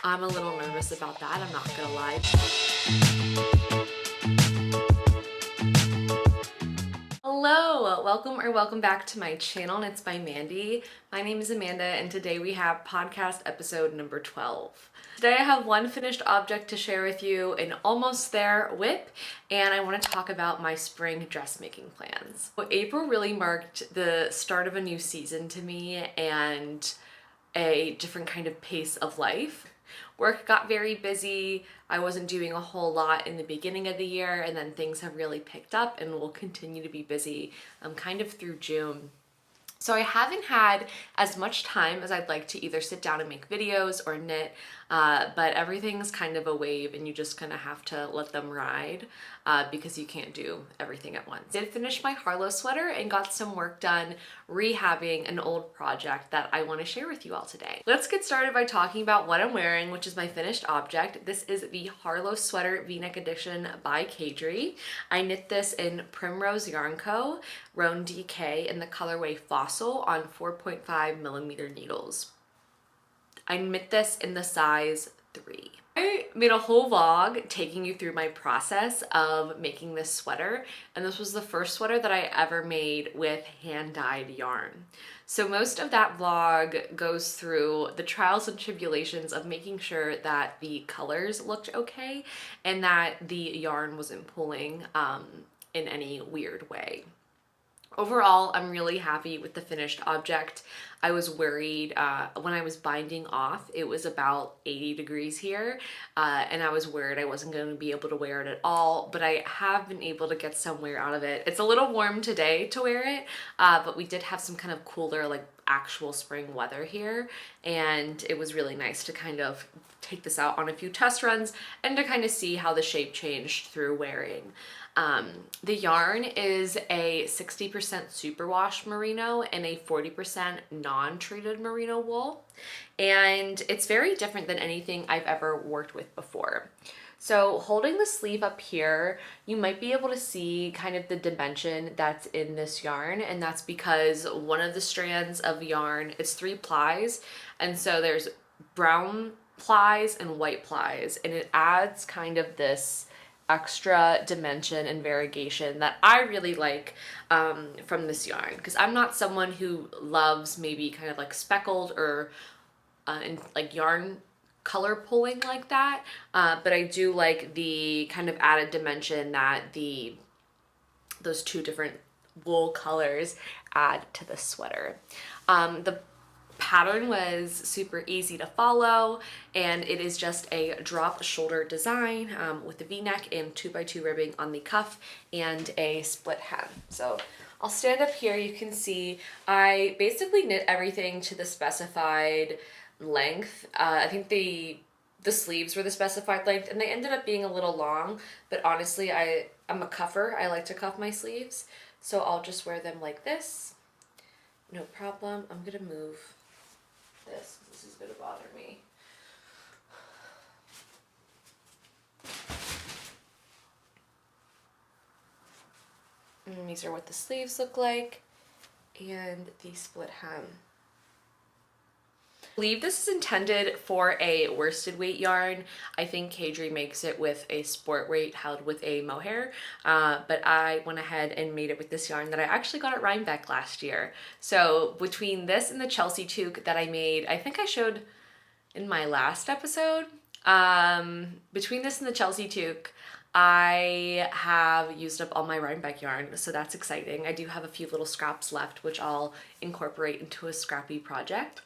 I'm a little nervous about that, I'm not gonna lie. Hello, welcome back to my channel, and it's by Mandy. My name is Amanda, and today we have podcast episode number 12. Today I have one finished object to share with you, an almost there whip, and I want to talk about my spring dressmaking plans. April really marked the start of a new season to me and a different kind of pace of life. Work got very busy. I wasn't doing a whole lot in the beginning of the year, and then things have really picked up and will continue to be busy kind of through June. So I haven't had as much time as I'd like to either sit down and make videos or knit, but everything's kind of a wave and you just kind of have to let them ride because you can't do everything at once. I did finish my Harlow sweater and got some work done rehabbing an old project that I want to share with you all today. Let's get started by talking about what I'm wearing, which is my finished object. This is the Harlow sweater V-neck edition by caidree. I knit this in Primrose Yarn Co. Roan DK in the colorway Fossil on 4.5 millimeter needles. I knit this in the size 3. I made a whole vlog taking you through my process of making this sweater, and this was the first sweater that I ever made with hand-dyed yarn. So most of that vlog goes through the trials and tribulations of making sure that the colors looked okay and that the yarn wasn't pulling in any weird way. Overall, I'm really happy with the finished object. I was worried when I was binding off, it was about 80 degrees here, and I was worried I wasn't going to be able to wear it at all, but I have been able to get some wear out of it. It's a little warm today to wear it, but we did have some kind of cooler, like actual spring weather here, and it was really nice to kind of take this out on a few test runs and to kind of see how the shape changed through wearing. The yarn is a 60% superwash merino and a 40% non-treated merino wool, and it's very different than anything I've ever worked with before. So holding the sleeve up here, you might be able to see kind of the dimension that's in this yarn, and that's because one of the strands of yarn, it's 3 plies, and so there's brown plies and white plies, and it adds kind of this extra dimension and variegation that I really like from this yarn, because I'm not someone who loves maybe kind of like speckled or like yarn color pulling like that, but I do like the kind of added dimension that those 2 different wool colors add to the sweater. The pattern was super easy to follow, and it is just a drop shoulder design with a v-neck and 2x2 ribbing on the cuff and a split hem. So I'll stand up here. You can see I basically knit everything to the specified length. I think the sleeves were the specified length, and they ended up being a little long, but honestly I'm a cuffer. I like to cuff my sleeves, so I'll just wear them like this, no problem. I'm gonna move this is gonna bother me. And these are what the sleeves look like, and the split hem. I believe this is intended for a worsted weight yarn. I think caidree makes it with a sport weight held with a mohair, but I went ahead and made it with this yarn that I actually got at Rhinebeck last year. So between this and the Chelsea toque that I made, I think I showed in my last episode, between this and the Chelsea toque, I have used up all my Rhinebeck yarn, so that's exciting. I do have a few little scraps left, which I'll incorporate into a scrappy project.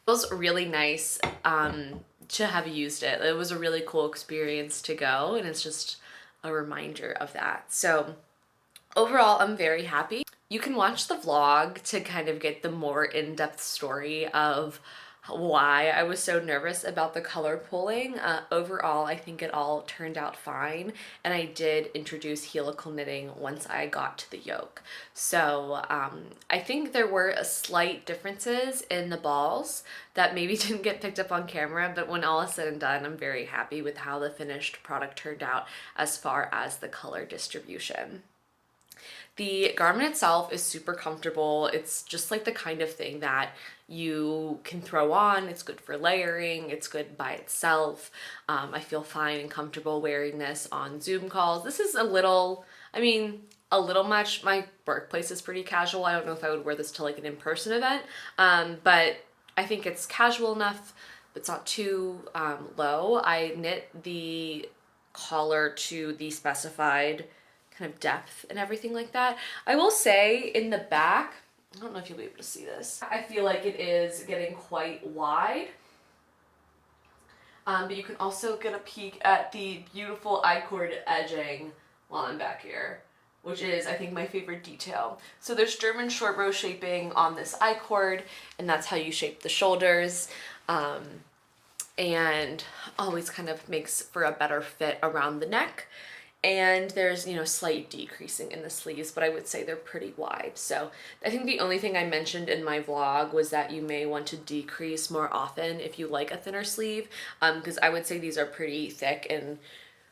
It feels really nice to have used it. It was a really cool experience to go, and it's just a reminder of that. So overall, I'm very happy. You can watch the vlog to kind of get the more in-depth story of why I was so nervous about the color pulling. Overall, I think it all turned out fine, and I did introduce helical knitting once I got to the yoke. So I think there were slight differences in the balls that maybe didn't get picked up on camera, but when all is said and done, I'm very happy with how the finished product turned out as far as the color distribution. The garment itself is super comfortable. It's just like the kind of thing that you can throw on. It's good for layering. It's good by itself. I feel fine and comfortable wearing this on Zoom calls. This is a little, I mean, a little much. My workplace is pretty casual. I don't know if I would wear this to like an in-person event, but I think it's casual enough. It's not too low. I knit the collar to the specified kind of depth and everything like that. I will say in the back, I don't know if you'll be able to see this. I feel like it is getting quite wide. But you can also get a peek at the beautiful I-cord edging while I'm back here, which is, I think, my favorite detail. So there's German short row shaping on this I-cord, and that's how you shape the shoulders. And always kind of makes for a better fit around the neck. And there's, you know, slight decreasing in the sleeves, but I would say they're pretty wide. So I think the only thing I mentioned in my vlog was that you may want to decrease more often if you like a thinner sleeve, because I would say these are pretty thick, and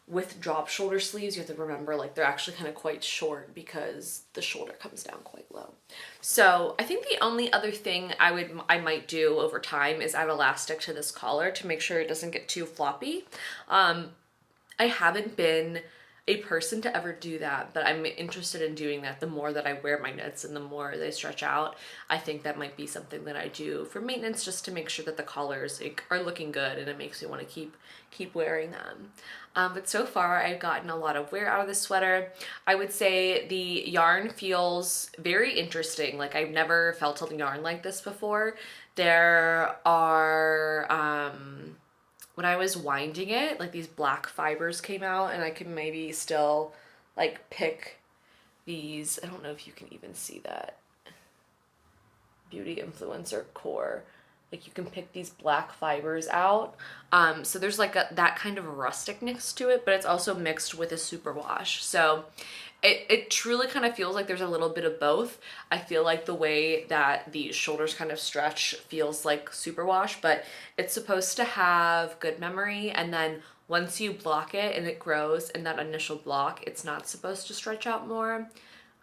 with drop shoulder sleeves, you have to remember, like, they're actually kind of quite short because the shoulder comes down quite low. So I think the only other thing I might do over time is add elastic to this collar to make sure it doesn't get too floppy. I haven't been a person to ever do that, but I'm interested in doing that. The more that I wear my knits and the more they stretch out, I think that might be something that I do for maintenance, just to make sure that the collars are looking good and it makes me want to keep wearing them. But so far I've gotten a lot of wear out of this sweater. I would say the yarn feels very interesting. Like, I've never felt a yarn like this before. There are when I was winding it, like, these black fibers came out, and I could maybe still like pick these. I don't know if you can even see that. Beauty influencer core. Like, you can pick these black fibers out. So there's like that kind of rusticness to it, but it's also mixed with a superwash. So it truly kind of feels like there's a little bit of both. I feel like the way that the shoulders kind of stretch feels like superwash, but it's supposed to have good memory, and then once you block it and it grows in that initial block, it's not supposed to stretch out more.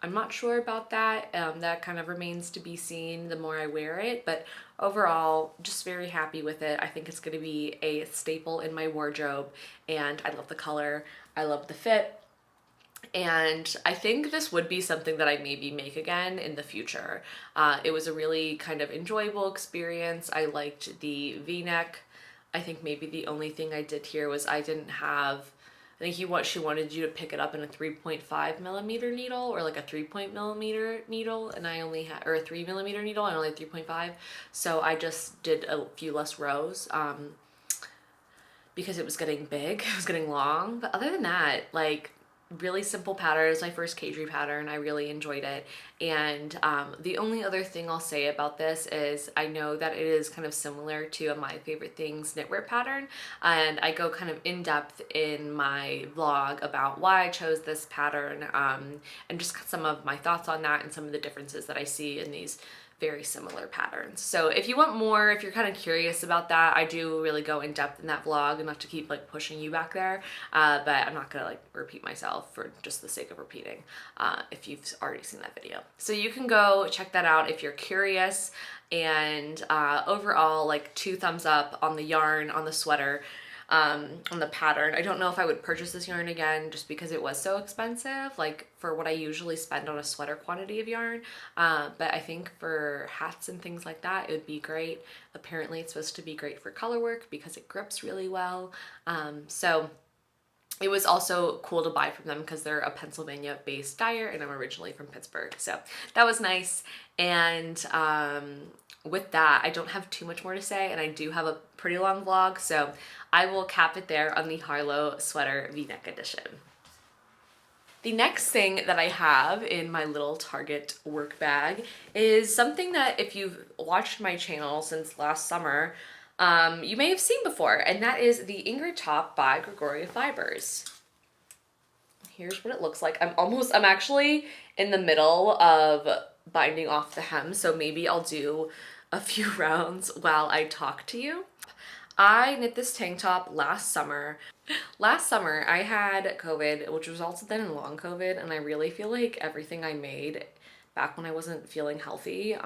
I'm not sure about that. That kind of remains to be seen the more I wear it, but overall, just very happy with it. I think it's going to be a staple in my wardrobe, and I love the color. I love the fit. And I think this would be something that I maybe make again in the future. It was a really kind of enjoyable experience. I liked the V-neck. I think maybe the only thing I did here was I think she wanted you to pick it up in a 3.5 millimeter needle, or like a 3 millimeter needle, and I only had, or a 3 millimeter needle, and only had 3.5. So I just did a few less rows because it was getting big, it was getting long. But other than that, like, really simple pattern. It's my first caidree pattern. I really enjoyed it. And the only other thing I'll say about this is I know that it is kind of similar to My Favorite Things knitwear pattern, and I go kind of in depth in my vlog about why I chose this pattern, and just some of my thoughts on that and some of the differences that I see in these very similar patterns. So if you want more, if you're kind of curious about that, I do really go in depth in that vlog, enough to keep like pushing you back there, but I'm not gonna like repeat myself for just the sake of repeating if you've already seen that video. So you can go check that out if you're curious. And overall, like, 2 thumbs up on the yarn, on the sweater, on the pattern. I don't know if I would purchase this yarn again just because it was so expensive, like for what I usually spend on a sweater quantity of yarn, but I think for hats and things like that, it would be great. Apparently it's supposed to be great for color work because it grips really well. So it was also cool to buy from them because they're a Pennsylvania-based dyer, and I'm originally from Pittsburgh, so that was nice. And with that, I don't have too much more to say, and I do have a pretty long vlog, so I will cap it there on the Harlow sweater V-neck edition. The next thing that I have in my little Target work bag is something that, if you've watched my channel since last summer, you may have seen before, and that is the Ingrid top by Gregoria Fibers. Here's what it looks like. I'm actually in the middle of binding off the hem, so maybe I'll do a few rounds while I talk to you. I knit this tank top last summer. Last summer I had COVID, which resulted then in long COVID, and I really feel like everything I made back when I wasn't feeling healthy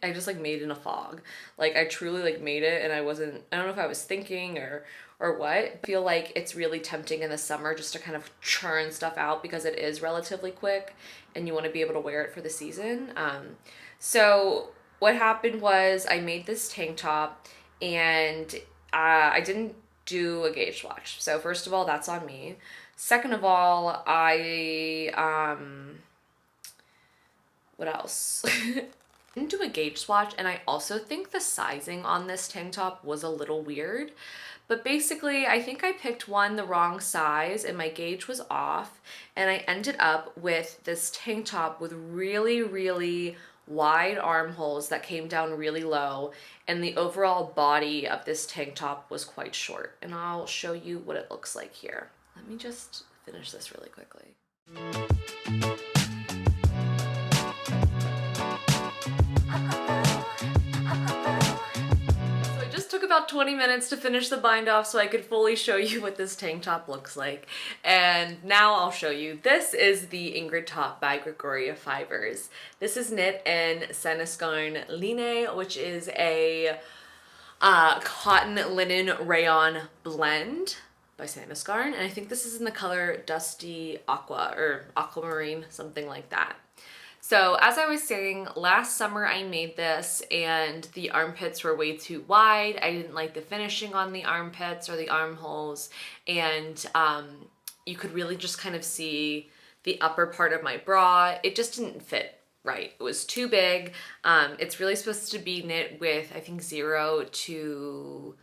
I just like made in a fog. Like I truly like made it, and I don't know if I was thinking or what. I feel like it's really tempting in the summer just to kind of churn stuff out because it is relatively quick and you want to be able to wear it for the season. So what happened was I made this tank top, and I didn't do a gauge watch. So first of all, that's on me. Second of all, what else? Didn't do a gauge swatch, and I also think the sizing on this tank top was a little weird. But basically, I think I picked one the wrong size and my gauge was off, and I ended up with this tank top with really, really wide armholes that came down really low, and the overall body of this tank top was quite short. And I'll show you what it looks like here. Let me just finish this really quickly. Took about 20 minutes to finish the bind off so I could fully show you what this tank top looks like. And now I'll show you. This is the Ingrid top by Gregoria Fibers. This is knit in Senescarn Line, which is a cotton linen rayon blend by Senescarn. And I think this is in the color Dusty Aqua or Aquamarine, something like that. So as I was saying, last summer I made this and the armpits were way too wide. I didn't like the finishing on the armpits or the armholes, and you could really just kind of see the upper part of my bra. It just didn't fit right. It was too big. It's really supposed to be knit with, I think, 0 to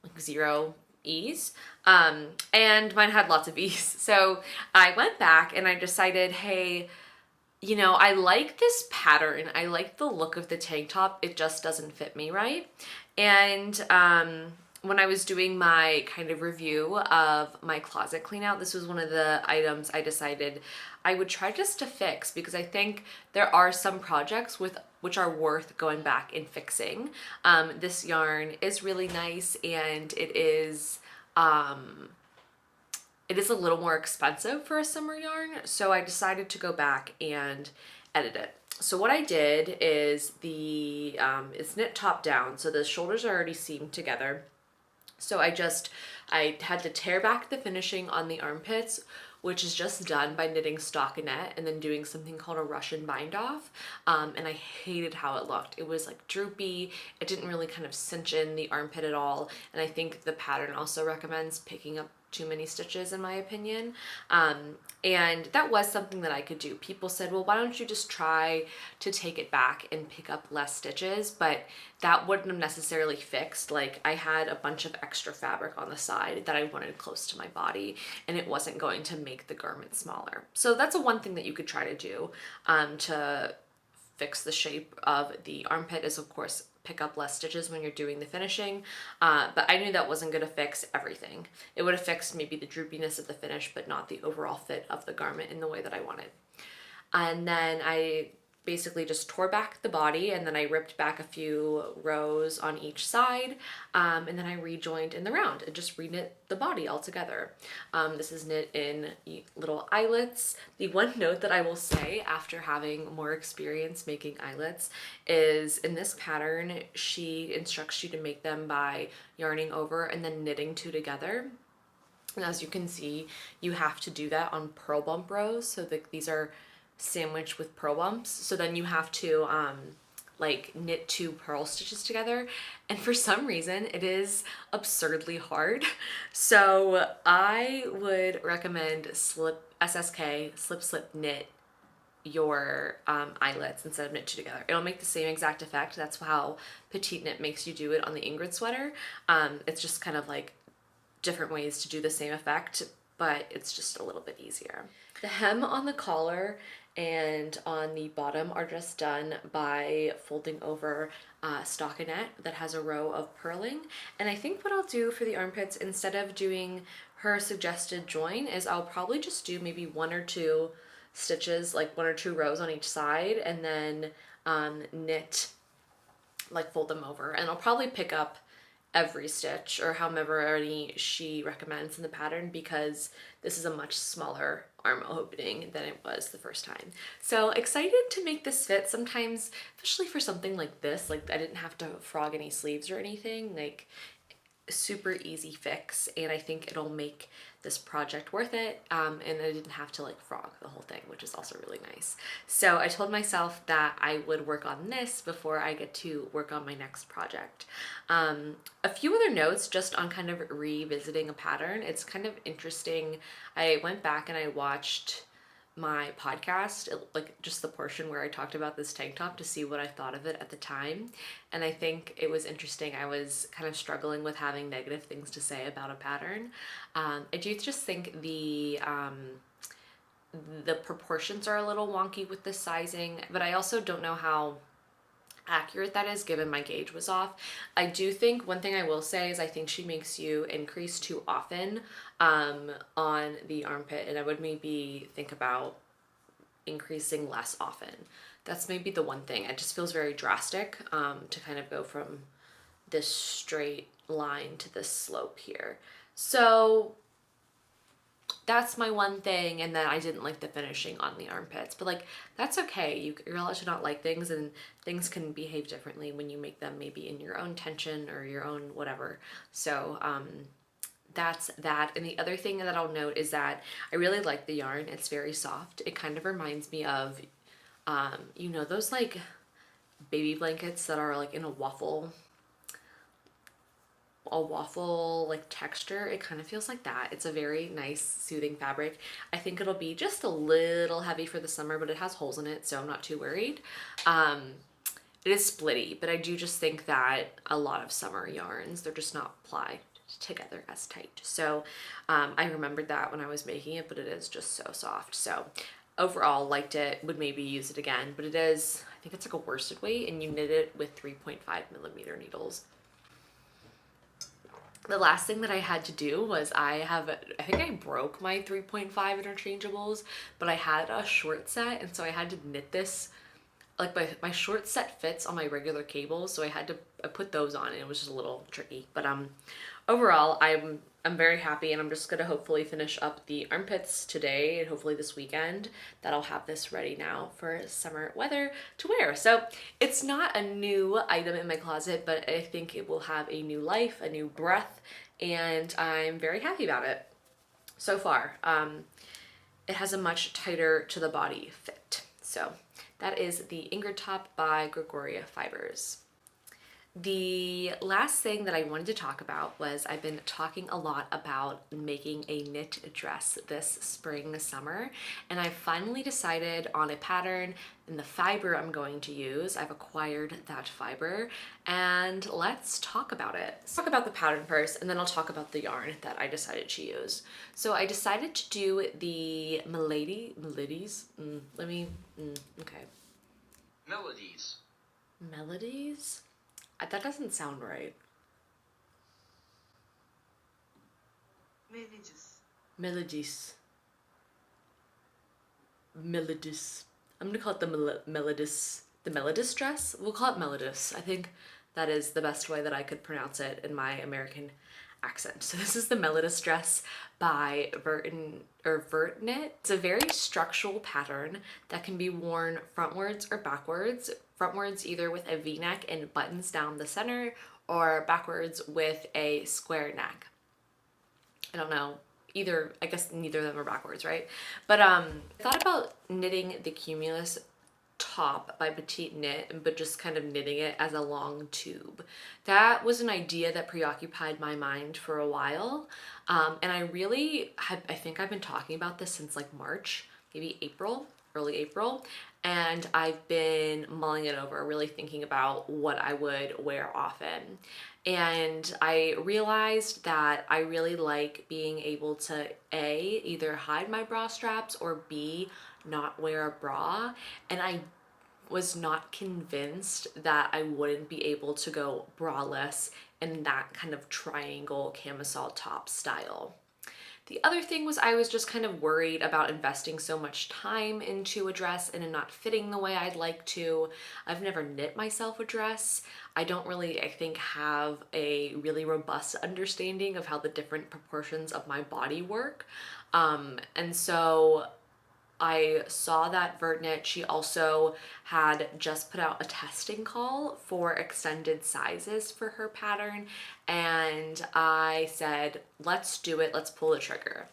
like 0 ease, and mine had lots of ease. So I went back and I decided, hey, you know, I like this pattern. I like the look of the tank top. It just doesn't fit me right. And when I was doing my kind of review of my closet clean out, this was one of the items I decided I would try just to fix, because I think there are some projects which are worth going back and fixing. This yarn is really nice, and it is a little more expensive for a summer yarn, so I decided to go back and edit it. So what I did is it's knit top down, so the shoulders are already seamed together. So I had to tear back the finishing on the armpits, which is just done by knitting stockinette and then doing something called a Russian bind off. And I hated how it looked. It was like droopy. It didn't really kind of cinch in the armpit at all. And I think the pattern also recommends picking up too many stitches, in my opinion. And that was something that I could do. People said, well, why don't you just try to take it back and pick up less stitches? But that wouldn't have necessarily fixed. Like, I had a bunch of extra fabric on the side that I wanted close to my body, and it wasn't going to make the garment smaller. So that's one thing that you could try to do to fix the shape of the armpit, is of course pick up less stitches when you're doing the finishing, but I knew that wasn't going to fix everything. It would have fixed maybe the droopiness of the finish, but not the overall fit of the garment in the way that I wanted. And then I basically just tore back the body, and then I ripped back a few rows on each side, and then I rejoined in the round and just reknit the body all together. This is knit in little eyelets. The one note that I will say after having more experience making eyelets is, in this pattern, she instructs you to make them by yarning over and then knitting 2 together. And as you can see, you have to do that on purl bump rows, so these are sandwiched with purl bumps, so then you have to like knit 2 purl stitches together, and for some reason it is absurdly hard. So I would recommend SSK slip knit your eyelets instead of knit 2 together. It'll make the same exact effect. That's how petite knit makes you do it on the Ingrid sweater. It's just kind of like different ways to do the same effect, but it's just a little bit easier. The hem on the collar and on the bottom are just done by folding over stockinette that has a row of purling. And I think what I'll do for the armpits, instead of doing her suggested join, is I'll probably just do maybe 1 or 2 stitches, like 1 or 2 rows on each side, and then knit, like fold them over. And I'll probably pick up every stitch or however many she recommends in the pattern, because this is a much smaller arm opening than it was the first time. So excited to make this fit. Sometimes, especially for something like this, like I didn't have to frog any sleeves or anything, like super easy fix, and I think it'll make this project worth it, and I didn't have to like frog the whole thing, which is also really nice. So I told myself that I would work on this before I get to work on my next project. A few other notes just on kind of revisiting a pattern. It's kind of interesting. I went back and I watched my podcast, like just the portion where I talked about this tank top, to see what I thought of it at the time. And I think it was interesting. I was kind of struggling with having negative things to say about a pattern. I do just think the proportions are a little wonky with the sizing, but I also don't know how accurate that is given my gauge was off. I do think one thing I will say is I think she makes you increase too often on the armpit, and I would maybe think about increasing less often. That's maybe the one thing. It just feels very drastic to kind of go from this straight line to this slope here. So that's my one thing. And then I didn't like the finishing on the armpits, but like that's okay. You're allowed to not like things, and things can behave differently when you make them maybe in your own tension or your own whatever. So that's that. And the other thing that I'll note is that I really like the yarn. It's very soft. It kind of reminds me of you know, those like baby blankets that are like in a waffle like texture. It kind of feels like that. It's a very nice soothing fabric. I think it'll be just a little heavy for the summer, but it has holes in it, so I'm not too worried. It is splitty, but I do just think that a lot of summer yarns, they're just not plied together as tight. So I remembered that when I was making it, but it is just so soft. So overall liked it, would maybe use it again, but it is, I think it's like a worsted weight, and you knit it with 3.5mm needles. The last thing that I had to do was I think I broke my 3.5 interchangeables, but I had a short set, and so I had to knit this. Like my short set fits on my regular cables, so I had to put those on, and it was just a little tricky. But overall, I'm very happy, and I'm just gonna hopefully finish up the armpits today and hopefully this weekend, that I'll have this ready now for summer weather to wear. So it's not a new item in my closet, but I think it will have a new life, a new breath, and I'm very happy about it so far. It has a much tighter to the body fit. So that is the Ingrid top by Gregoria Fibers. The last thing that I wanted to talk about was I've been talking a lot about making a knit dress this spring, summer, and I finally decided on a pattern and the fiber I'm going to use. I've acquired that fiber, and let's talk about it. Let's talk about the pattern first, and then I'll talk about the yarn that I decided to use. So I decided to do the Melodies. Okay. Melodies? That doesn't sound right. Melodies. I'm gonna call it the Melodist. The Melodist dress? We'll call it Melodist. I think that is the best way that I could pronounce it in my American accent. So this is the Melodist dress by Vert Knit. It's a very structural pattern that can be worn frontwards or backwards. Frontwards either with a V-neck and buttons down the center, or backwards with a square neck. I don't know, either, I guess neither of them are backwards, right? But I thought about knitting the Cumulus top by Petite Knit, but just kind of knitting it as a long tube. That was an idea that preoccupied my mind for a while, and I think I've been talking about this since like March, maybe April, early April, and I've been mulling it over, really thinking about what I would wear often. And I realized that I really like being able to A, either hide my bra straps, or B, not wear a bra. And I was not convinced that I wouldn't be able to go braless in that kind of triangle camisole top style. The other thing was I was just kind of worried about investing so much time into a dress and it not fitting the way I'd like to. I've never knit myself a dress. I don't really, I think, have a really robust understanding of how the different proportions of my body work. And so I saw that vert knit. She also had just put out a testing call for extended sizes for her pattern, and I said, let's do it, let's pull the trigger.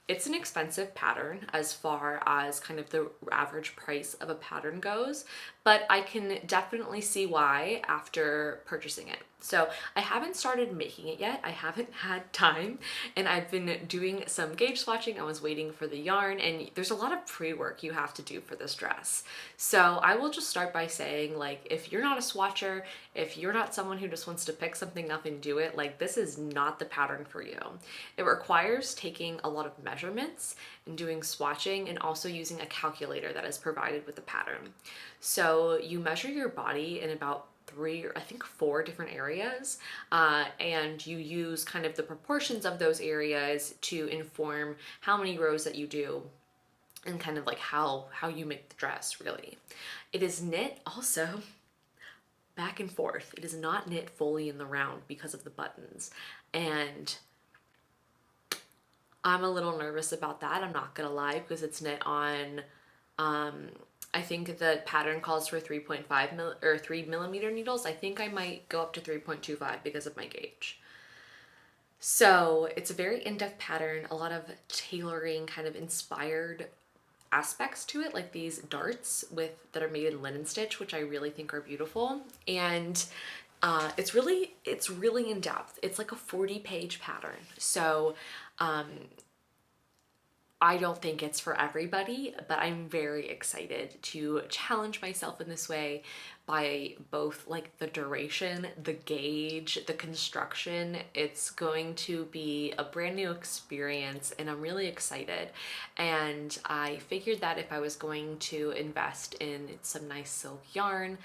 It's an expensive pattern as far as kind of the average price of a pattern goes, but I can definitely see why after purchasing it. So I haven't started making it yet. I haven't had time, and I've been doing some gauge swatching. I was waiting for the yarn, and there's a lot of pre-work you have to do for this dress. So I will just start by saying, like, if you're not a swatcher, if you're not someone who just wants to pick something up and do it, like, this is not the pattern for you. It requires taking a lot of measurements and doing swatching, and also using a calculator that is provided with the pattern. So you measure your body in about 3 or I think 4 different areas, and you use kind of the proportions of those areas to inform how many rows that you do and kind of like how you make the dress, really. It is knit also back and forth. It is not knit fully in the round because of the buttons, and I'm a little nervous about that, I'm not gonna lie, because it's knit on I think the pattern calls for 3 millimeter needles. I think I might go up to 3.25 because of my gauge. So it's a very in-depth pattern, a lot of tailoring kind of inspired aspects to it, like these darts that are made in linen stitch, which I really think are beautiful. And it's really in depth. It's like a 40-page pattern. So I don't think it's for everybody, but I'm very excited to challenge myself in this way by both like the duration, the gauge, the construction. It's going to be a brand new experience, and I'm really excited. And I figured that if I was going to invest in some nice silk yarn,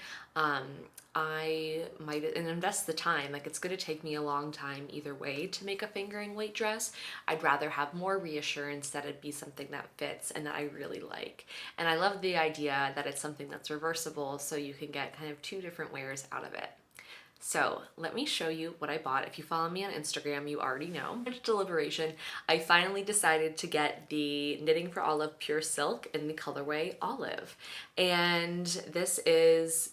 I might invest the time. Like, it's going to take me a long time either way to make a fingering weight dress. I'd rather have more reassurance that it'd be something that fits and that I really like. And I love the idea that it's something that's reversible, so you can get kind of 2 different wears out of it. So let me show you what I bought. If you follow me on Instagram, you already know. After deliberation, I finally decided to get the Knitting for Olive Pure Silk in the colorway Olive. And this is,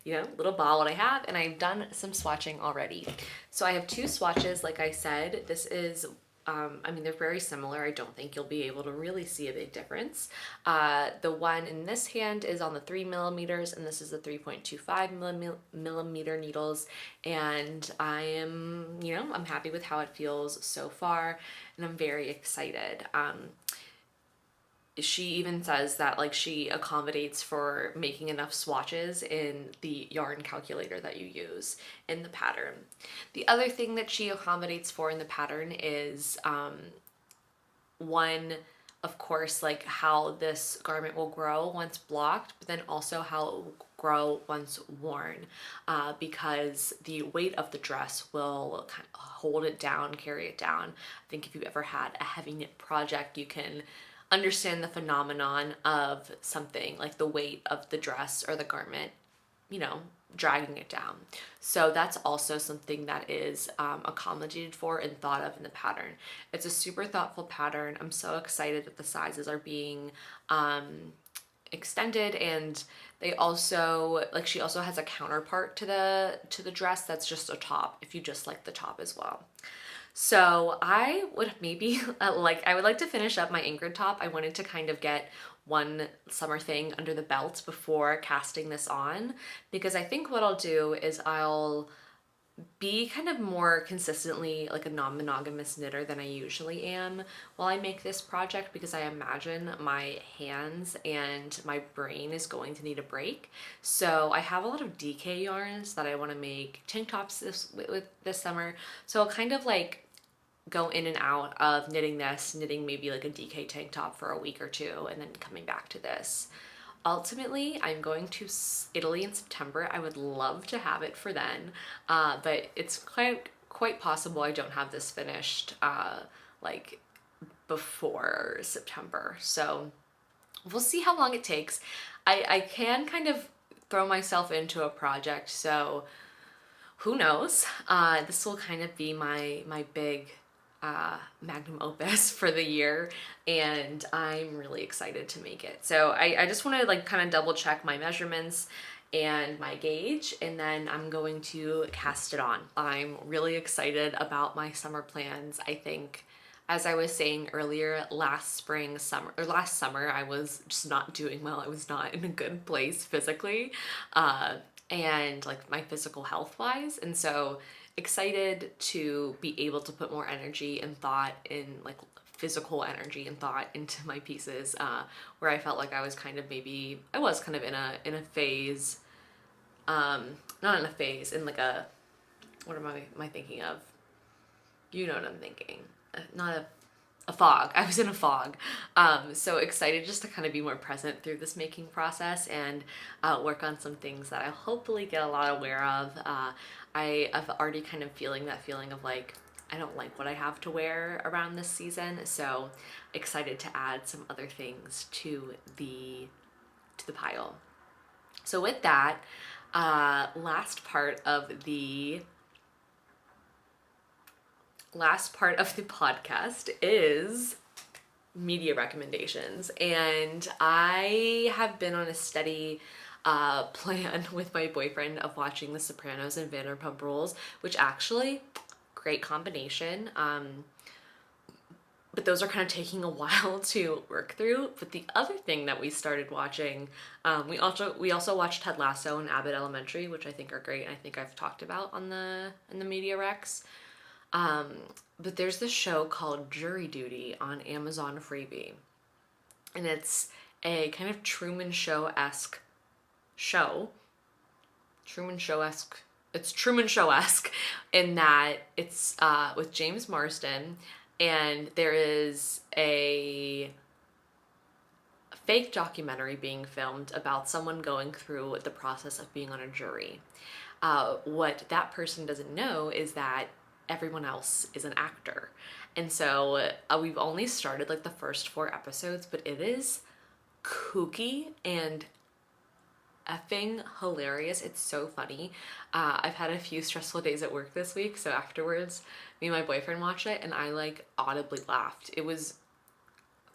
you know, little ball what I have, and I've done some swatching already. So I have 2 swatches, like I said. This is, I mean, they're very similar. I don't think you'll be able to really see a big difference. The one in this hand is on the 3 millimeters, and this is the 3.25 millimeter needles. And I am, you know, I'm happy with how it feels so far, and I'm very excited. She even says that, like, she accommodates for making enough swatches in the yarn calculator that you use in the pattern. The other thing that she accommodates for in the pattern is one, of course, like how this garment will grow once blocked, but then also how it will grow once worn, because the weight of the dress will kind of hold it down, carry it down. I think if you ever had a heavy knit project, you can understand the phenomenon of something like the weight of the dress or the garment, you know, dragging it down. So that's also something that is accommodated for and thought of in the pattern. It's a super thoughtful pattern. I'm so excited that the sizes are being extended, and they also, like, she also has a counterpart to the dress that's just a top, if you just like the top as well. So I would maybe I would like to finish up my Ingrid top. I wanted to kind of get one summer thing under the belt before casting this on, because I think what I'll do is I'll be kind of more consistently like a non-monogamous knitter than I usually am while I make this project, because I imagine my hands and my brain is going to need a break. So I have a lot of DK yarns that I want to make tank tops this summer. So I'll kind of like go in and out of knitting maybe like a DK tank top for a week or 2, and then coming back to this. Ultimately, I'm going to Italy in September. I would love to have it for then, but it's quite possible I don't have this finished like before September. So we'll see how long it takes. I can kind of throw myself into a project, so who knows? This will kind of be my big magnum opus for the year, and I'm really excited to make it. So I just want to like kind of double check my measurements and my gauge, and then I'm going to cast it on. I'm really excited about my summer plans. I think, as I was saying earlier, last summer, I was just not doing well. I was not in a good place physically, and like my physical health wise. And so excited to be able to put more energy and thought in like physical energy and thought into my pieces, where I felt like I was kind of in a phase, not in a phase, in like a, what am I thinking of? You know what I'm thinking. Not a fog. I was in a fog. So excited just to kind of be more present through this making process and work on some things that I'll hopefully get a lot aware of. I've already kind of feeling that feeling of like, I don't like what I have to wear around this season. So excited to add some other things to the pile. So with that, last part of the podcast is media recommendations, and I have been on a steady plan with my boyfriend of watching The Sopranos and Vanderpump Rules, which actually great combination. But those are kind of taking a while to work through. But the other thing that we started watching, we also watched Ted Lasso and Abbott Elementary, which I think are great. I think I've talked about in the media recs. But there's this show called Jury Duty on Amazon Freebie, and it's a kind of Truman Show-esque show. It's Truman Show-esque in that it's with James Marsden, and there is a fake documentary being filmed about someone going through the process of being on a jury. What that person doesn't know is that everyone else is an actor. And so we've only started like the first 4 episodes, but it is kooky and effing hilarious. It's so funny. I've had a few stressful days at work this week, so afterwards me and my boyfriend watched it and I like audibly laughed. It was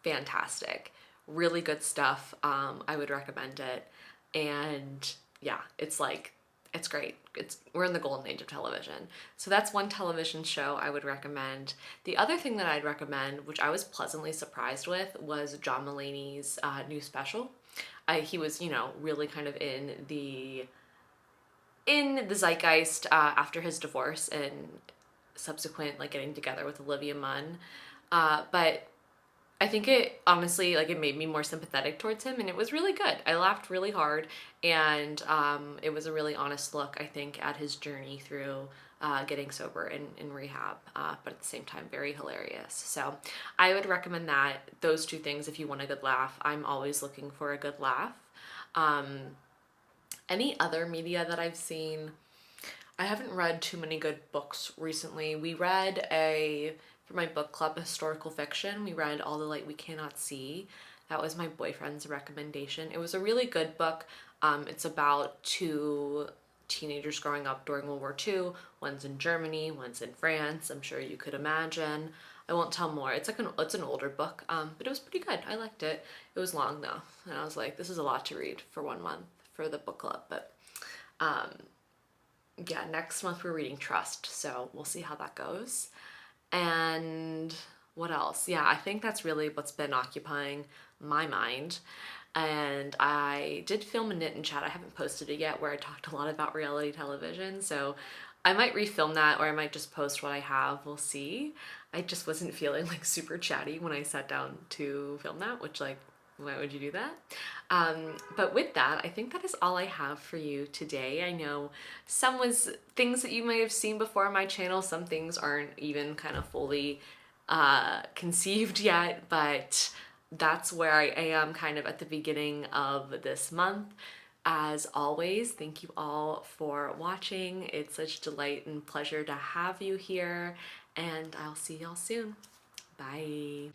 fantastic. Really good stuff. I would recommend it. And yeah, it's great. We're in the golden age of television. So that's one television show I would recommend. The other thing that I'd recommend, which I was pleasantly surprised with, was John Mulaney's new special. He was, really kind of in the zeitgeist after his divorce and subsequent like getting together with Olivia Munn. But I think it honestly, it made me more sympathetic towards him, and it was really good. I laughed really hard, and it was a really honest look, I think, at his journey through getting sober in rehab, but at the same time, very hilarious. So I would recommend those 2 things if you want a good laugh. I'm always looking for a good laugh. Any other media that I've seen, I haven't read too many good books recently. We read for my book club, historical fiction, we read All the Light We Cannot See. That was my boyfriend's recommendation. It was a really good book. It's about 2 teenagers growing up during World War II. One's in Germany, one's in France. I'm sure you could imagine. I won't tell more. It's an older book, but it was pretty good. I liked it. It was long though, and I was like, this is a lot to read for 1 month for the book club. But yeah, next month we're reading Trust, so we'll see how that goes. And what else? Yeah, I think that's really what's been occupying my mind. And I did film a knit and chat. I haven't posted it yet, where I talked a lot about reality television. So I might refilm that, or I might just post what I have. We'll see. I just wasn't feeling like super chatty when I sat down to film that, which why would you do that? But with that, I think that is all I have for you today. I know some was things that you might have seen before on my channel. Some things aren't even kind of fully conceived yet, but that's where I am kind of at the beginning of this month. As always, thank you all for watching. It's such delight and pleasure to have you here, and I'll see y'all soon. Bye.